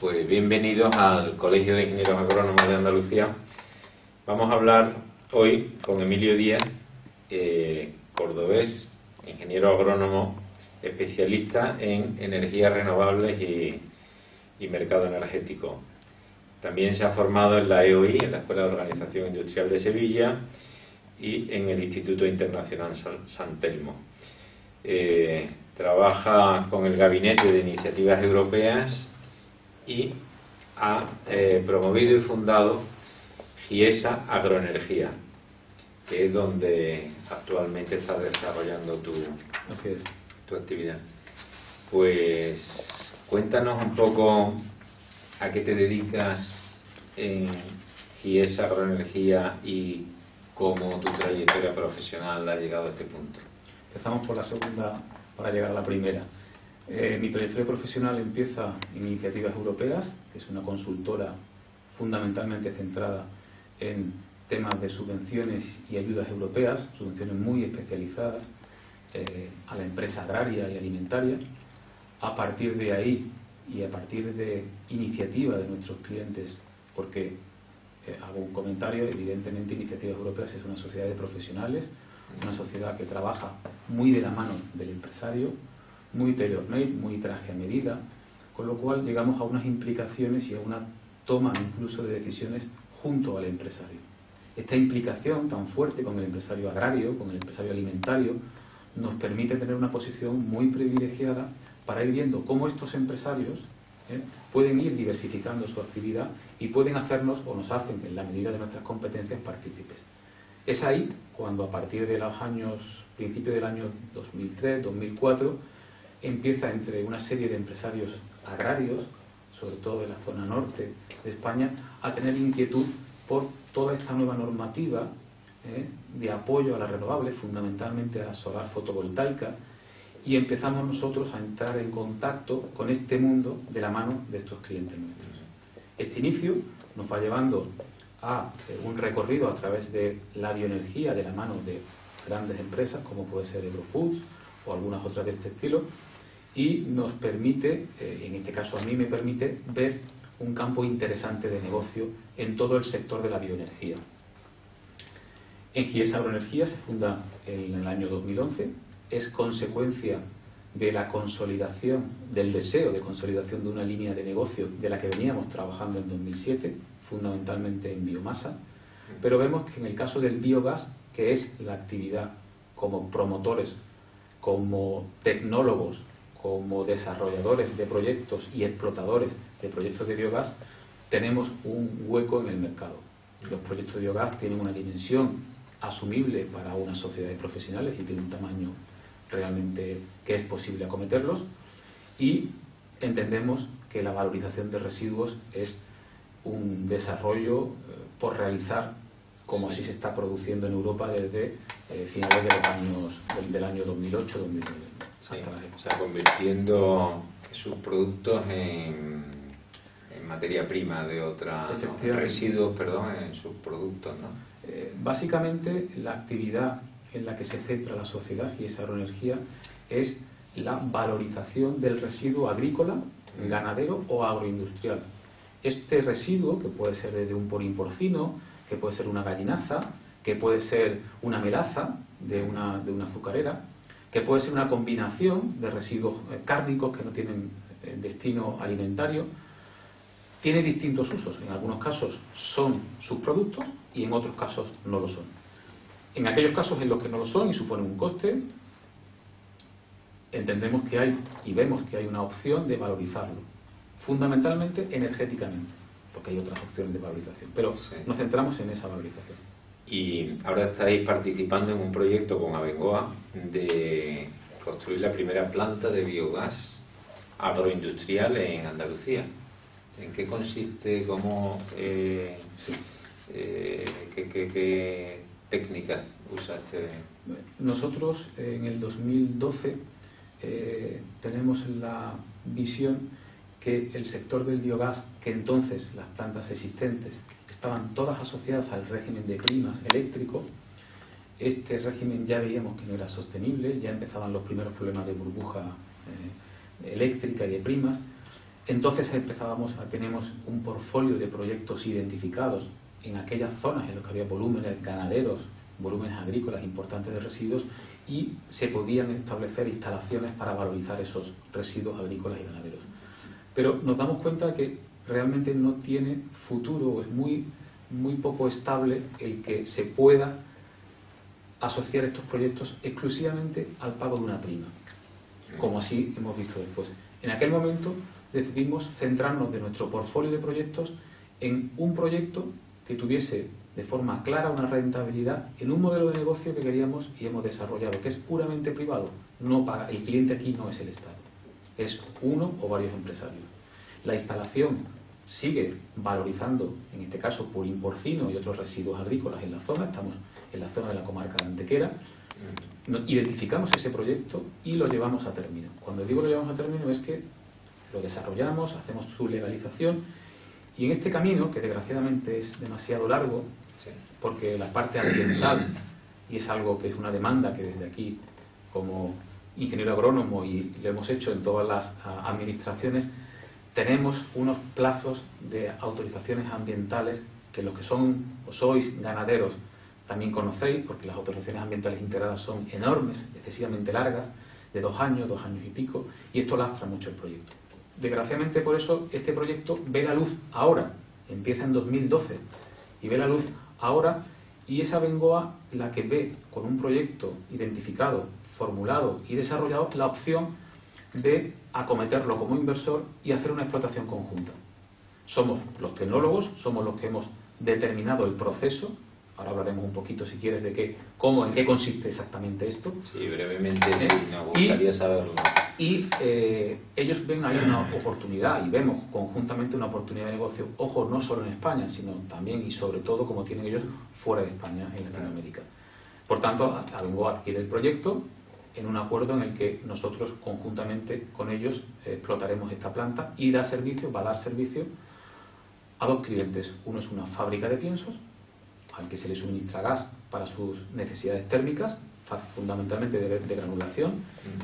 Pues bienvenidos al Colegio de Ingenieros Agrónomos de Andalucía. Vamos a hablar hoy con Emilio Díaz, cordobés, ingeniero agrónomo, especialista en energías renovables y mercado energético. También se ha formado en la EOI, en la Escuela de Organización Industrial de Sevilla, y en el Instituto Internacional San Telmo. Trabaja con el Gabinete de Iniciativas Europeas y ha promovido y fundado GIESA Agroenergía, que es donde actualmente estás desarrollando tu actividad. Pues cuéntanos un poco a qué te dedicas en GIESA Agroenergía y cómo tu trayectoria profesional ha llegado a este punto. Empezamos por la segunda para llegar a la primera. Mi trayectoria profesional empieza en Iniciativas Europeas, que es una consultora fundamentalmente centrada en temas de subvenciones y ayudas europeas, subvenciones muy especializadas a la empresa agraria y alimentaria. A partir de ahí y a partir de iniciativa de nuestros clientes, porque hago un comentario, evidentemente Iniciativas Europeas es una sociedad de profesionales, una sociedad que trabaja muy de la mano del empresario, muy tailor-made, muy traje a medida, con lo cual llegamos a unas implicaciones y a una toma incluso de decisiones junto al empresario. Esta implicación tan fuerte con el empresario agrario, con el empresario alimentario, nos permite tener una posición muy privilegiada para ir viendo cómo estos empresarios pueden ir diversificando su actividad y pueden hacernos, o nos hacen, en la medida de nuestras competencias, partícipes. Es ahí cuando, a partir de los años, principio del año 2003, 2004, empieza entre una serie de empresarios agrarios, sobre todo de la zona norte de España, a tener inquietud por toda esta nueva normativa de apoyo a las renovables, fundamentalmente a la solar fotovoltaica, y empezamos nosotros a entrar en contacto con este mundo de la mano de estos clientes nuestros. Este inicio nos va llevando a un recorrido a través de la bioenergía de la mano de grandes empresas como puede ser Eurofoods o algunas otras de este estilo, y nos permite, en este caso a mí me permite, ver un campo interesante de negocio en todo el sector de la bioenergía. En GIESA Agroenergía se funda en el año 2011, es consecuencia de la consolidación, del deseo de consolidación de una línea de negocio de la que veníamos trabajando en 2007, fundamentalmente en biomasa, pero vemos que en el caso del biogás, que es la actividad como promotores, como tecnólogos, como desarrolladores de proyectos y explotadores de proyectos de biogás, tenemos un hueco en el mercado. Los proyectos de biogás tienen una dimensión asumible para una sociedad de profesionales y tienen un tamaño realmente que es posible acometerlos, y entendemos que la valorización de residuos es un desarrollo por realizar, como así se está produciendo en Europa desde finales de los años del año 2008-2009. Sí, o sea, convirtiendo sus productos en materia prima de otra, ¿no? Residuos, perdón, en sus productos, ¿no? Básicamente, la actividad en la que se centra la sociedad y esa agroenergía es la valorización del residuo agrícola, ganadero o agroindustrial. Este residuo, que puede ser desde un porín porcino, que puede ser una gallinaza, que puede ser una melaza de una azucarera, que puede ser una combinación de residuos cárnicos que no tienen destino alimentario, tiene distintos usos. En algunos casos son subproductos y en otros casos no lo son. En aquellos casos en los que no lo son y suponen un coste, entendemos que hay y vemos que hay una opción de valorizarlo, fundamentalmente energéticamente, porque hay otras opciones de valorización, pero nos centramos en esa valorización. Y ahora estáis participando en un proyecto con Abengoa de construir la primera planta de biogás agroindustrial en Andalucía. ¿En qué consiste? ¿Cómo? ¿Qué técnicas usaste? Nosotros en el 2012 tenemos la visión que el sector del biogás, que entonces las plantas existentes estaban todas asociadas al régimen de primas eléctrico, este régimen ya veíamos que no era sostenible, ya empezaban los primeros problemas de burbuja eléctrica y de primas, Entonces tenemos un portfolio de proyectos identificados en aquellas zonas en las que había volúmenes ganaderos, volúmenes agrícolas importantes de residuos, y se podían establecer instalaciones para valorizar esos residuos agrícolas y ganaderos. Pero nos damos cuenta de que realmente no tiene futuro, o es muy poco estable el que se pueda asociar estos proyectos exclusivamente al pago de una prima, como así hemos visto después. En aquel momento decidimos centrarnos de nuestro portfolio de proyectos en un proyecto que tuviese de forma clara una rentabilidad en un modelo de negocio que queríamos y hemos desarrollado, que es puramente privado. No paga, el cliente aquí no es el Estado, es uno o varios empresarios. La instalación sigue valorizando, en este caso purín porcino y otros residuos agrícolas en la zona. Estamos en la zona de la comarca de Antequera. Identificamos ese proyecto y lo llevamos a término. Cuando digo lo llevamos a término es que lo desarrollamos, hacemos su legalización, y en este camino, que desgraciadamente es demasiado largo, porque la parte ambiental, y es algo que es una demanda que desde aquí, como ingeniero agrónomo, y lo hemos hecho en todas las administraciones, tenemos unos plazos de autorizaciones ambientales que los que son o sois ganaderos también conocéis, porque las autorizaciones ambientales integradas son enormes, excesivamente largas, de 2 años y pico, y esto lastra mucho el proyecto. Desgraciadamente, por eso este proyecto ve la luz ahora, empieza en 2012 y ve la luz ahora, y es Abengoa la que ve con un proyecto identificado, formulado y desarrollado la opción de acometerlo como inversor y hacer una explotación conjunta. Somos los tecnólogos, somos los que hemos determinado el proceso. Ahora hablaremos un poquito, si quieres, de en qué consiste exactamente esto. Sí, brevemente, sí, nos gustaría saberlo. Y ellos ven ahí una oportunidad, y vemos conjuntamente una oportunidad de negocio, ojo, no solo en España, sino también y sobre todo, como tienen ellos, fuera de España, en Latinoamérica. Por tanto, Abengoa adquiere el proyecto en un acuerdo en el que nosotros conjuntamente con ellos explotaremos esta planta y va a dar servicio a 2 clientes. Uno es una fábrica de piensos, al que se le suministra gas para sus necesidades térmicas, fundamentalmente de granulación,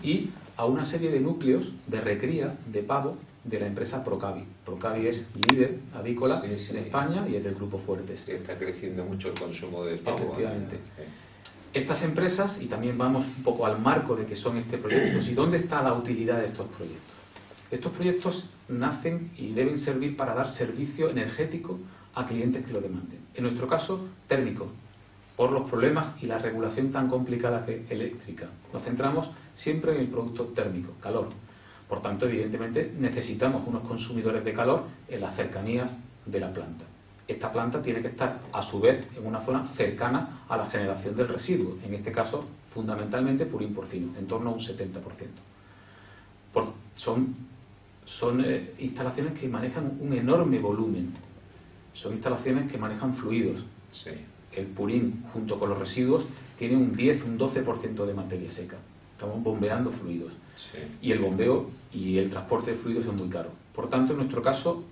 y a una serie de núcleos de recría de pavo de la empresa Procavi. Procavi es líder avícola en España y es del grupo Fuertes. Está creciendo mucho el consumo de pavo. Efectivamente. Estas empresas, y también vamos un poco al marco de que son este proyecto, ¿y dónde está la utilidad de estos proyectos? Estos proyectos nacen y deben servir para dar servicio energético a clientes que lo demanden. En nuestro caso, térmico, por los problemas y la regulación tan complicada que eléctrica. Nos centramos siempre en el producto térmico, calor. Por tanto, evidentemente, necesitamos unos consumidores de calor en las cercanías de la planta. Esta planta tiene que estar, a su vez, en una zona cercana a la generación del residuo, en este caso, fundamentalmente purín porcino, en torno a un 70%. Son instalaciones que manejan un enorme volumen, son instalaciones que manejan fluidos. Sí. El purín, junto con los residuos, tiene un 10, un 12% de materia seca. Estamos bombeando fluidos. Sí. Y el bombeo y el transporte de fluidos es muy caro. Por tanto, en nuestro caso,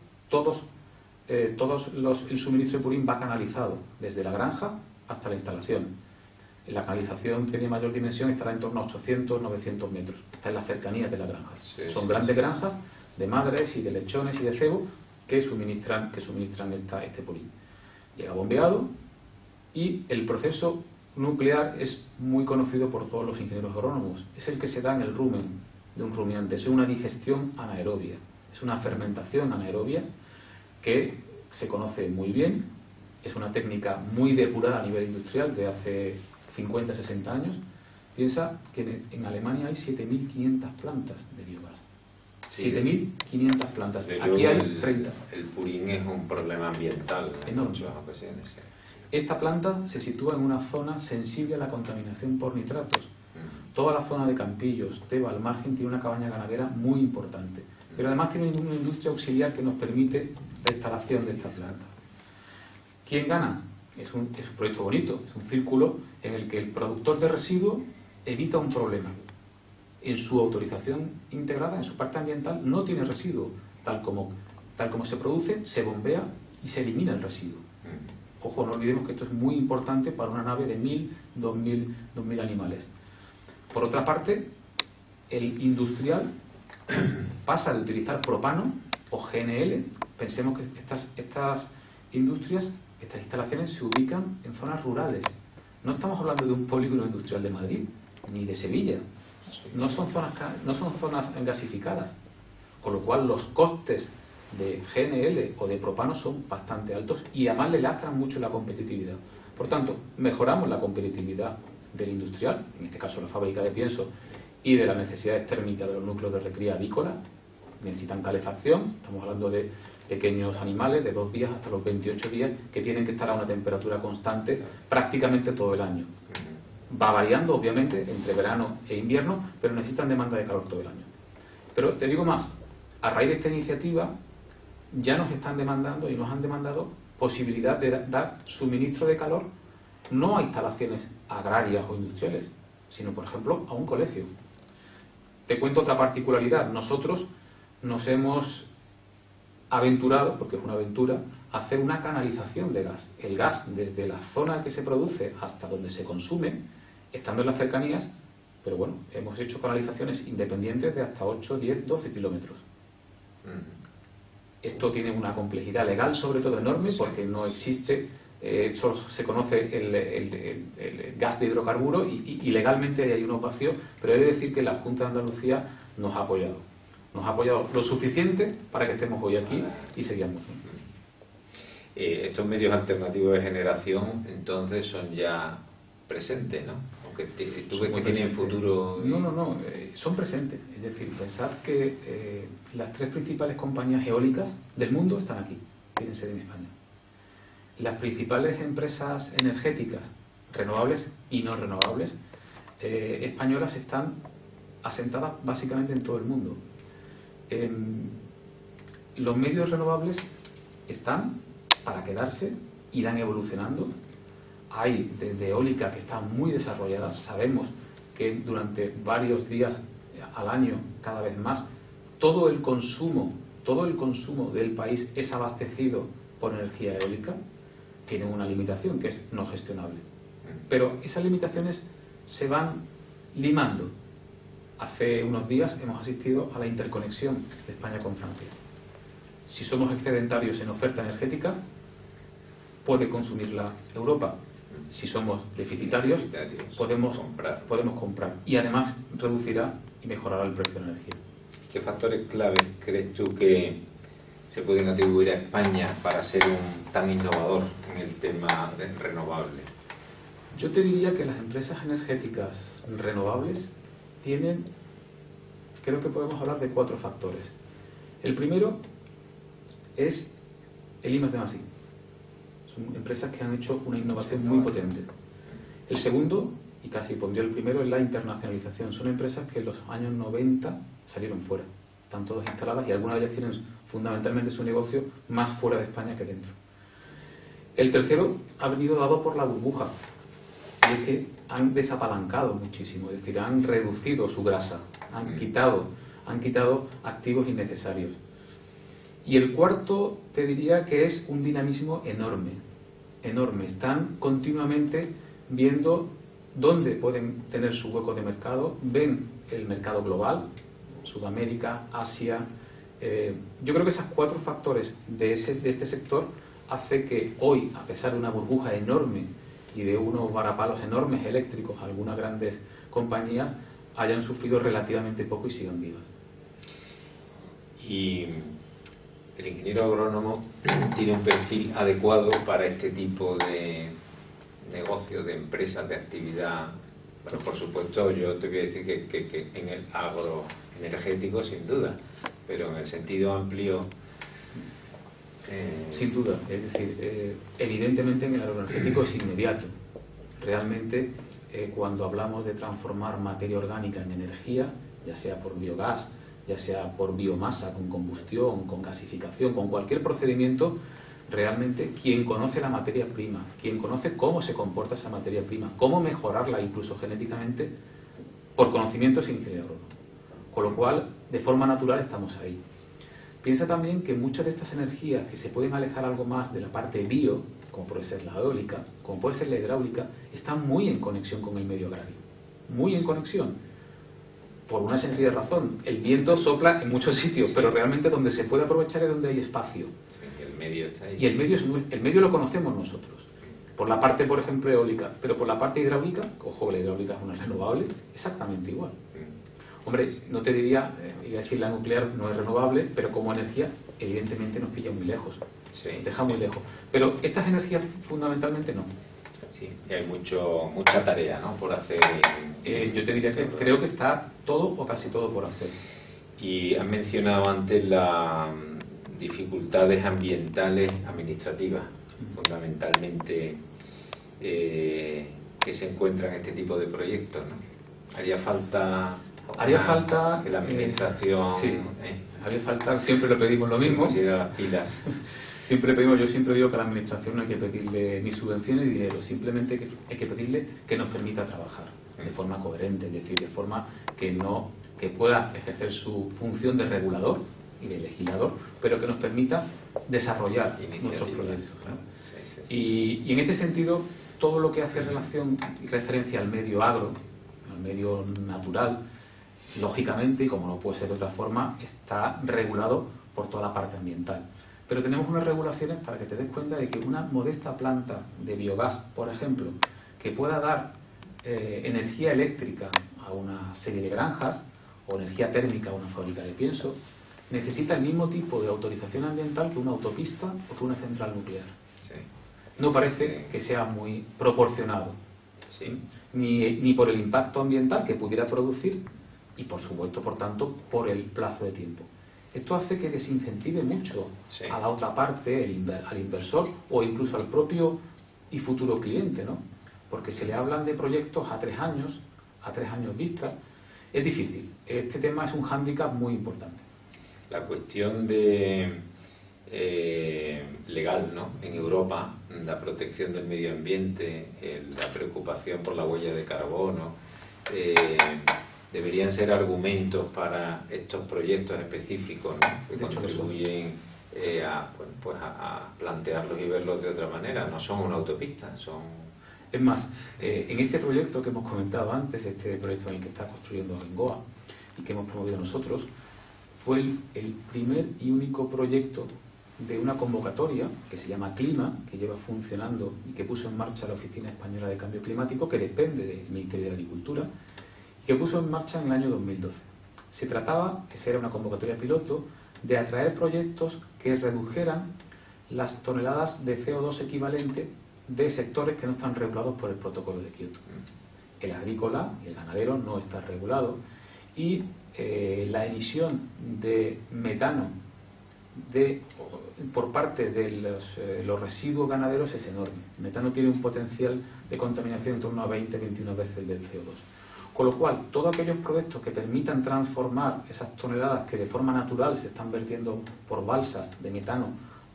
el suministro de purín va canalizado desde la granja hasta la instalación. La canalización tiene mayor dimensión, estará en torno a 800, 900 metros. Está en las cercanías de las granjas. Sí, son grandes granjas de madres y de lechones y de cebo que suministran este purín. Llega bombeado, y el proceso nuclear es muy conocido por todos los ingenieros agrónomos. Es el que se da en el rumen de un rumiante. Es una digestión anaerobia, es una fermentación anaerobia que se conoce muy bien. Es una técnica muy depurada a nivel industrial de hace 50, 60 años. Piensa que en Alemania hay 7.500 plantas de biogás. Sí, 7.500 plantas. Aquí hay 30. El purín es un problema ambiental en enorme. muchas ocasiones. Sí. Esta planta se sitúa en una zona sensible a la contaminación por nitratos. Toda la zona de Campillos, Teba, al margen, tiene una cabaña ganadera muy importante. Pero además tiene una industria auxiliar que nos permite la instalación de esta planta. ¿Quién gana? Es un proyecto bonito, es un círculo en el que el productor de residuos evita un problema. En su autorización integrada, en su parte ambiental, no tiene residuo. Tal como se produce, se bombea y se elimina el residuo. Ojo, no olvidemos que esto es muy importante para una nave de 1.000, 2.000 animales. Por otra parte, el industrial pasa de utilizar propano o GNL, pensemos que estas industrias, estas instalaciones se ubican en zonas rurales. No estamos hablando de un polígono industrial de Madrid, ni de Sevilla. No son zonas gasificadas. Con lo cual los costes de GNL o de propano son bastante altos y además le lastran mucho la competitividad. Por tanto, mejoramos la competitividad del industrial, en este caso la fábrica de pienso, y de las necesidades térmicas de los núcleos de recría avícola. Necesitan calefacción, estamos hablando de pequeños animales de 2 días hasta los 28 días que tienen que estar a una temperatura constante prácticamente todo el año. Va variando, obviamente, entre verano e invierno, pero necesitan demanda de calor todo el año. Pero te digo más, a raíz de esta iniciativa ya nos están demandando y nos han demandado posibilidad de dar suministro de calor no a instalaciones agrarias o industriales, sino, por ejemplo, a un colegio. Te cuento otra particularidad. Nosotros nos hemos aventurado, porque es una aventura, a hacer una canalización de gas. El gas desde la zona que se produce hasta donde se consume, estando en las cercanías, pero bueno, hemos hecho canalizaciones independientes de hasta 8, 10, 12 kilómetros. Esto tiene una complejidad legal, sobre todo enorme, porque no existe, solo se conoce el gas de hidrocarburo y legalmente hay unos vacíos, pero he de decir que la Junta de Andalucía nos ha apoyado. Nos ha apoyado lo suficiente para que estemos hoy aquí y sigamos. Estos medios alternativos de generación entonces son ya presentes, ¿no? Aunque tú ves que tienen futuro. No, son presentes. Es decir, pensad que las 3 principales compañías eólicas del mundo están aquí, tienen sede en España. Las principales empresas energéticas, renovables y no renovables, españolas, están asentadas básicamente en todo el mundo. Los medios renovables están para quedarse, irán evolucionando. Hay desde eólica que están muy desarrolladas. Sabemos que durante varios días al año, cada vez más, todo el consumo del país es abastecido por energía eólica. Tienen una limitación que es no gestionable. Pero esas limitaciones se van limando. Hace unos días hemos asistido a la interconexión de España con Francia. Si somos excedentarios en oferta energética, puede consumirla Europa. Si somos deficitarios, podemos comprar. Y además reducirá y mejorará el precio de la energía. ¿Qué factores claves crees tú que se pueden atribuir a España para ser tan innovador en el tema de renovable? Yo te diría que las empresas energéticas renovables tienen, creo que podemos hablar de 4 factores. El primero es el I+D+I. Son empresas que han hecho una innovación muy potente. El segundo, y casi pondría el primero, es la internacionalización. Son empresas que en los años 90 salieron fuera. Están todas instaladas y algunas de ellas tienen fundamentalmente su negocio más fuera de España que dentro. El tercero ha venido dado por la burbuja. Y es que han desapalancado muchísimo, es decir, han reducido su grasa, han quitado activos innecesarios. Y el cuarto te diría que es un dinamismo enorme. Están continuamente viendo dónde pueden tener su hueco de mercado, ven el mercado global, Sudamérica, Asia. Yo creo que esos 4 factores de este sector hace que hoy, a pesar de una burbuja enorme y de unos varapalos enormes eléctricos, algunas grandes compañías hayan sufrido relativamente poco y sigan vivas. Y el ingeniero agrónomo tiene un perfil adecuado para este tipo de negocios, de empresas, de actividad. Bueno, por supuesto, yo te voy a decir que en el agroenergético sin duda, pero en el sentido amplio. Sin duda, es decir, evidentemente en el agroenergético es inmediato. Realmente, cuando hablamos de transformar materia orgánica en energía, ya sea por biogás, ya sea por biomasa, con combustión, con gasificación, con cualquier procedimiento, realmente quien conoce la materia prima, quien conoce cómo se comporta esa materia prima, cómo mejorarla incluso genéticamente, por conocimiento es ingeniero agrónomo. Con lo cual, de forma natural estamos ahí. Piensa también que muchas de estas energías que se pueden alejar algo más de la parte bio, como puede ser la eólica, como puede ser la hidráulica, están muy en conexión con el medio agrario. Muy en conexión. por una sencilla razón. El viento sopla en muchos sitios, pero realmente donde se puede aprovechar es donde hay espacio. Sí, el medio está ahí. Y el medio lo conocemos nosotros. Por la parte, por ejemplo, eólica, pero por la parte hidráulica, ojo, la hidráulica es una renovable, exactamente igual. Hombre, no te diría, iba a decir la nuclear no es renovable, pero como energía, evidentemente nos pilla muy lejos, deja muy lejos. Pero estas energías fundamentalmente no. Sí, y hay mucha tarea, ¿no?, por hacer. Yo te diría que creo que está todo o casi todo por hacer. Y has mencionado antes las dificultades ambientales administrativas, fundamentalmente, que se encuentran en este tipo de proyectos, ¿no? Haría falta que la administración haría falta, siempre le pedimos lo mismo. Las pilas. Yo siempre digo que a la administración no hay que pedirle ni subvenciones ni dinero, simplemente hay que pedirle que nos permita trabajar de forma coherente, es decir, de forma que pueda ejercer su función de regulador y de legislador, pero que nos permita desarrollar nuestros proyectos, ¿no? Y en este sentido, todo lo que hace relación y referencia al medio agro, al medio natural, lógicamente, y como no puede ser de otra forma, está regulado por toda la parte ambiental. Pero tenemos unas regulaciones para que te des cuenta de que una modesta planta de biogás, por ejemplo, que pueda dar energía eléctrica a una serie de granjas o energía térmica a una fábrica de pienso, necesita el mismo tipo de autorización ambiental que una autopista o que una central nuclear. Sí. No parece que sea muy proporcionado, ni por el impacto ambiental que pudiera producir y, por supuesto, por tanto, por el plazo de tiempo. Esto hace que desincentive mucho a la otra parte, al inversor o incluso al propio y futuro cliente, ¿no? Porque se le hablan de proyectos a 3 años vista. Es difícil. Este tema es un hándicap muy importante. La cuestión de legal, ¿no?, en Europa, la protección del medio ambiente, la preocupación por la huella de carbono, deberían ser argumentos para estos proyectos específicos, ¿no?, que contribuyen a plantearlos y verlos de otra manera. No son una autopista, son... Es más, en este proyecto que hemos comentado antes, este proyecto en el que está construyendo Bengoa y que hemos promovido nosotros, fue el primer y único proyecto de una convocatoria que se llama Clima, que lleva funcionando y que puso en marcha la Oficina Española de Cambio Climático, que depende del Ministerio de Agricultura, y que puso en marcha en el año 2012. Se trataba, esa era una convocatoria piloto, de atraer proyectos que redujeran las toneladas de CO2 equivalente de sectores que no están regulados por el protocolo de Kioto. El agrícola y el ganadero no está regulado, y la emisión de metano por parte de los residuos ganaderos es enorme. El metano tiene un potencial de contaminación en torno a 20-21 veces el del CO2. Con lo cual, todos aquellos proyectos que permitan transformar esas toneladas que de forma natural se están vertiendo por balsas de metano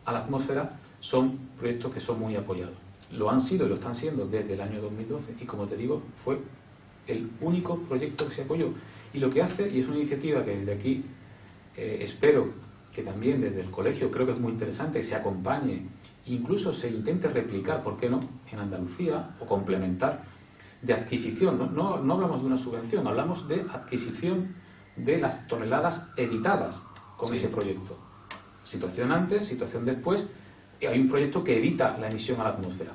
a la atmósfera son proyectos que son muy apoyados. Lo han sido y lo están siendo desde el año 2012 y, como te digo, fue el único proyecto que se apoyó. Y lo que hace, y es una iniciativa que desde aquí espero que también desde el colegio, creo que es muy interesante, se acompañe, incluso se intente replicar, ¿por qué no?, en Andalucía, o complementar, de adquisición. No hablamos de una subvención, hablamos de adquisición de las toneladas evitadas con ese proyecto. Situación antes, situación después. Hay un proyecto que evita la emisión a la atmósfera.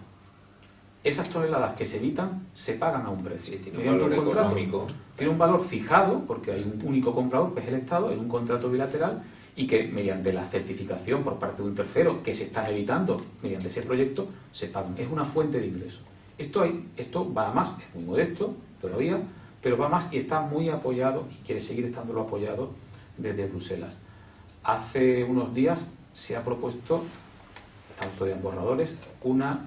Esas toneladas que se evitan se pagan a un precio. Tiene un valor económico. Tiene un valor fijado, porque hay un único comprador, que es el Estado, en un contrato bilateral, y que mediante la certificación por parte de un tercero que se están evitando mediante ese proyecto, se pagan. Es una fuente de ingreso. Esto va a más, es muy modesto todavía, pero va a más y está muy apoyado y quiere seguir estándolo apoyado desde Bruselas. Hace unos días se ha propuesto, están todavía en borradores, una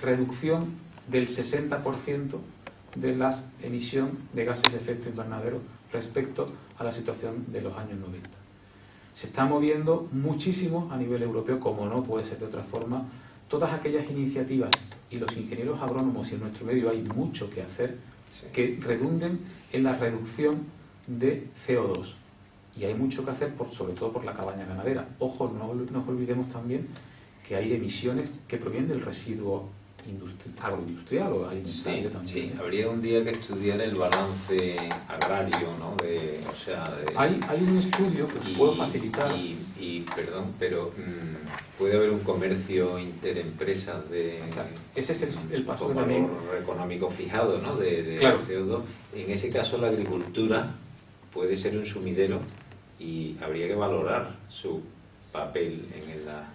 reducción del 60% de la emisión de gases de efecto invernadero respecto a la situación de los años 90. Se está moviendo muchísimo a nivel europeo, como no puede ser de otra forma, todas aquellas iniciativas, y los ingenieros agrónomos, y en nuestro medio hay mucho que hacer, que redunden en la reducción de CO2. Y hay mucho que hacer, sobre todo por la cabaña ganadera. Ojo, no nos olvidemos también que hay emisiones que provienen del residuo agroindustrial o alimentario también. Sí, habría un día que estudiar el balance agrario, ¿no? Hay un estudio que os puedo facilitar. Perdón, pero puede haber un comercio interempresas de... Exacto. Ese es el paso con que también... valor económico fijado, ¿no? De claro. CO2. En ese caso la agricultura puede ser un sumidero y habría que valorar su papel en la...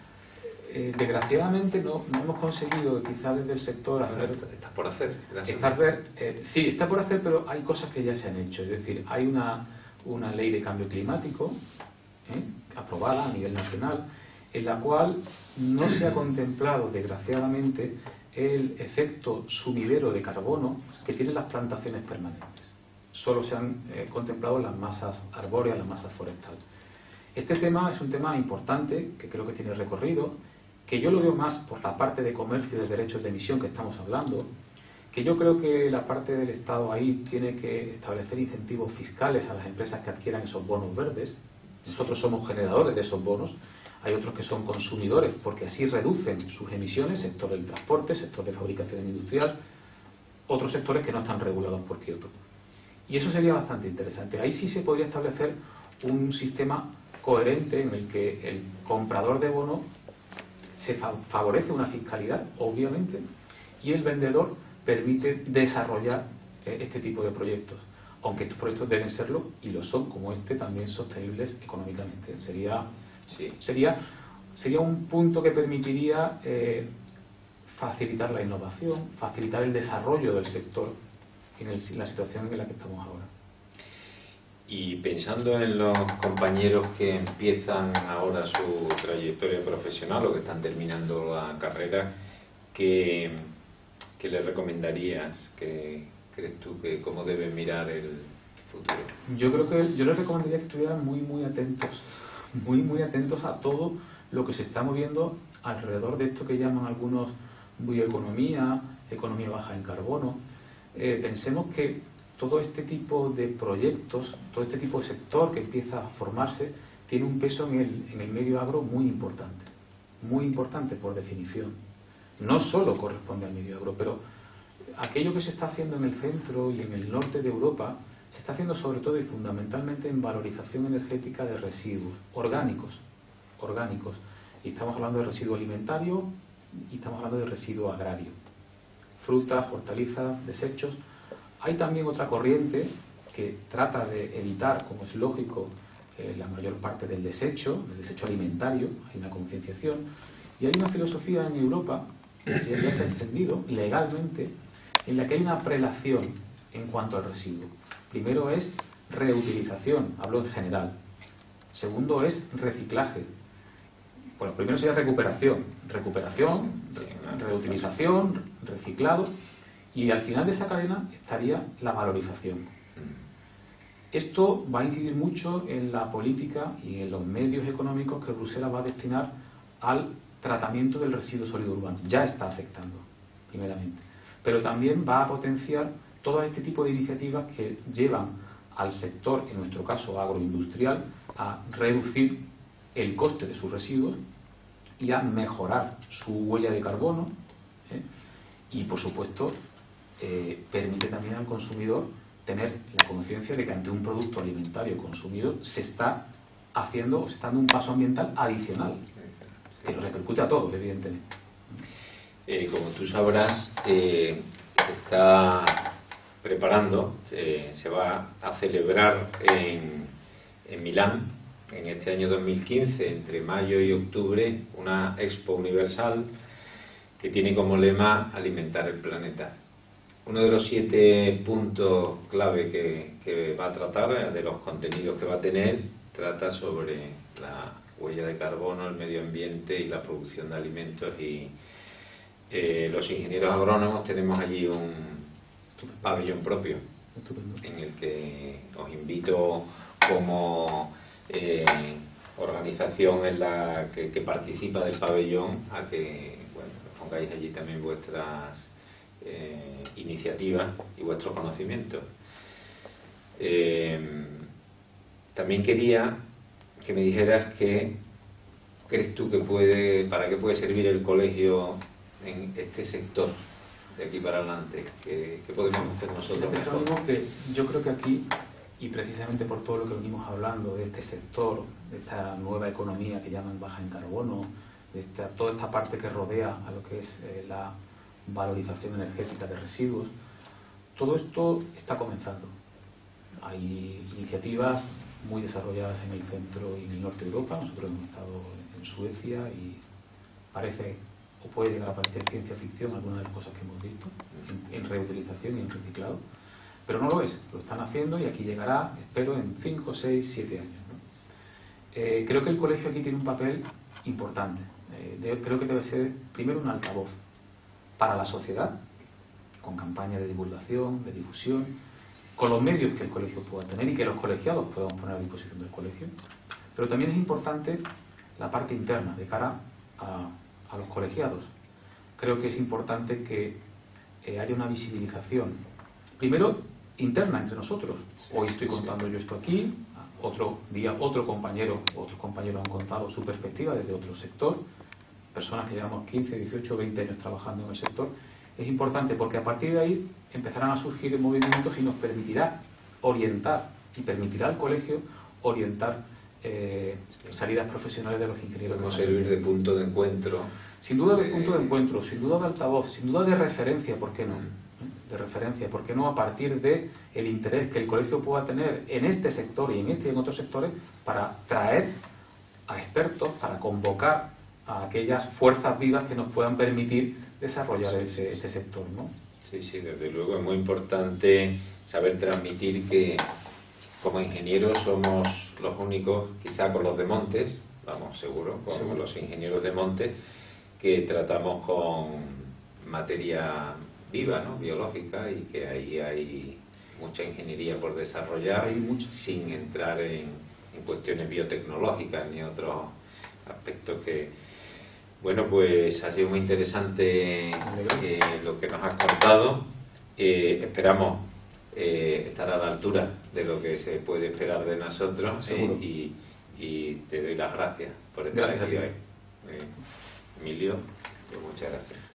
desgraciadamente no hemos conseguido, quizá desde el sector, hacer... Está por hacer. Sí, está por hacer, pero hay cosas que ya se han hecho. Es decir, hay una ley de cambio climático aprobada a nivel nacional, en la cual no se ha contemplado, desgraciadamente, el efecto sumidero de carbono que tienen las plantaciones permanentes. Solo se han contemplado las masas arbóreas, las masas forestales. Este tema es un tema importante, que creo que tiene recorrido, que yo lo veo más por la parte de comercio de derechos de emisión que estamos hablando, que yo creo que la parte del Estado ahí tiene que establecer incentivos fiscales a las empresas que adquieran esos bonos verdes. Nosotros somos generadores de esos bonos, hay otros que son consumidores, porque así reducen sus emisiones, sector del transporte, sector de fabricación industrial, otros sectores que no están regulados por Kioto. Y eso sería bastante interesante. Ahí sí se podría establecer un sistema coherente en el que el comprador de bonos se favorece una fiscalidad, obviamente, y el vendedor permite desarrollar este tipo de proyectos, aunque estos proyectos deben serlo, y lo son, como este, también sostenibles económicamente. Sería un punto que permitiría facilitar la innovación, facilitar el desarrollo del sector en la situación en la que estamos ahora. Y pensando en los compañeros que empiezan ahora su trayectoria profesional o que están terminando la carrera, ¿qué les recomendarías? ¿Qué crees tú que cómo deben mirar el futuro? Yo les recomendaría que estuvieran muy atentos a todo lo que se está moviendo alrededor de esto que llaman algunos bioeconomía, economía baja en carbono. Pensemos que todo este tipo de proyectos, todo este tipo de sector que empieza a formarse, tiene un peso en el medio agro muy importante por definición. No solo corresponde al medio agro, pero aquello que se está haciendo en el centro y en el norte de Europa se está haciendo sobre todo y fundamentalmente en valorización energética de residuos orgánicos. Y estamos hablando de residuo alimentario y estamos hablando de residuo agrario. Frutas, hortalizas, desechos. Hay también otra corriente que trata de evitar, como es lógico, la mayor parte del desecho alimentario. Hay una concienciación. Y hay una filosofía en Europa que ya se ha extendido legalmente, en la que hay una prelación en cuanto al residuo. Primero es reutilización, hablo en general. Segundo es reciclaje. Bueno, primero sería recuperación, reutilización, reciclado, y al final de esa cadena estaría la valorización. Esto va a incidir mucho en la política y en los medios económicos que Bruselas va a destinar al tratamiento del residuo sólido urbano. Ya está afectando, primeramente. Pero también va a potenciar todo este tipo de iniciativas que llevan al sector, en nuestro caso agroindustrial, a reducir el coste de sus residuos y a mejorar su huella de carbono, y por supuesto permite también al consumidor tener la conciencia de que ante un producto alimentario consumido se está haciendo o se está dando un paso ambiental adicional que nos repercute a todos, evidentemente. Como tú sabrás, se está preparando, se va a celebrar en Milán en este año 2015, entre mayo y octubre, una Expo Universal que tiene como lema alimentar el planeta. Uno de los 7 puntos clave que va a tratar, de los contenidos que va a tener, trata sobre la huella de carbono, el medio ambiente y la producción de alimentos. Y los ingenieros agrónomos tenemos allí un pabellón propio. Estupendo. En el que os invito como organización en la que participa del pabellón a que pongáis allí también vuestras iniciativas y vuestros conocimientos. También quería que me dijeras qué crees tú que para qué puede servir el colegio en este sector de aquí para adelante? ¿Qué podemos hacer nosotros mejor? Que yo creo que aquí, y precisamente por todo lo que venimos hablando de este sector, de esta nueva economía que llaman baja en carbono, de toda esta parte que rodea a lo que es la valorización energética de residuos, todo esto está comenzando. Hay iniciativas muy desarrolladas en el centro y en el norte de Europa. Nosotros hemos estado en Suecia y parece o puede llegar a parecer ciencia ficción algunas de las cosas que hemos visto en reutilización y en reciclado, pero no lo es, lo están haciendo y aquí llegará, espero, en 5, 6, 7 años, ¿no? Creo que el colegio aquí tiene un papel importante. Creo que debe ser primero un altavoz para la sociedad, con campañas de divulgación, de difusión, con los medios que el colegio pueda tener y que los colegiados podamos poner a disposición del colegio. Pero también es importante la parte interna, de cara a los colegiados. Creo que es importante que haya una visibilización, primero interna entre nosotros. Hoy estoy contando yo esto aquí, otro día otros compañeros han contado su perspectiva desde otro sector, personas que llevamos 15, 18, 20 años trabajando en el sector. Es importante porque a partir de ahí empezarán a surgir movimientos y nos permitirá orientar y permitirá al colegio orientar salidas profesionales de los ingenieros. Podemos servir de punto de encuentro. Sin duda de punto de encuentro, sin duda de altavoz, sin duda de referencia, ¿por qué no? De referencia, ¿por qué no? A partir de el interés que el colegio pueda tener en este sector y en este y en otros sectores, para traer a expertos, para convocar a aquellas fuerzas vivas que nos puedan permitir desarrollar este sector, ¿no? Sí, desde luego es muy importante saber transmitir que como ingenieros somos los únicos, quizá con los de Montes, vamos, seguro, con los ingenieros de Montes, que tratamos con materia viva, ¿no? Biológica, y que ahí hay mucha ingeniería por desarrollar, sin entrar en cuestiones biotecnológicas ni otros aspectos que... Bueno, pues ha sido muy interesante lo que nos has contado. Esperamos estar a la altura de lo que se puede esperar de nosotros, y te doy las gracias por estar aquí hoy. Emilio, pues muchas gracias.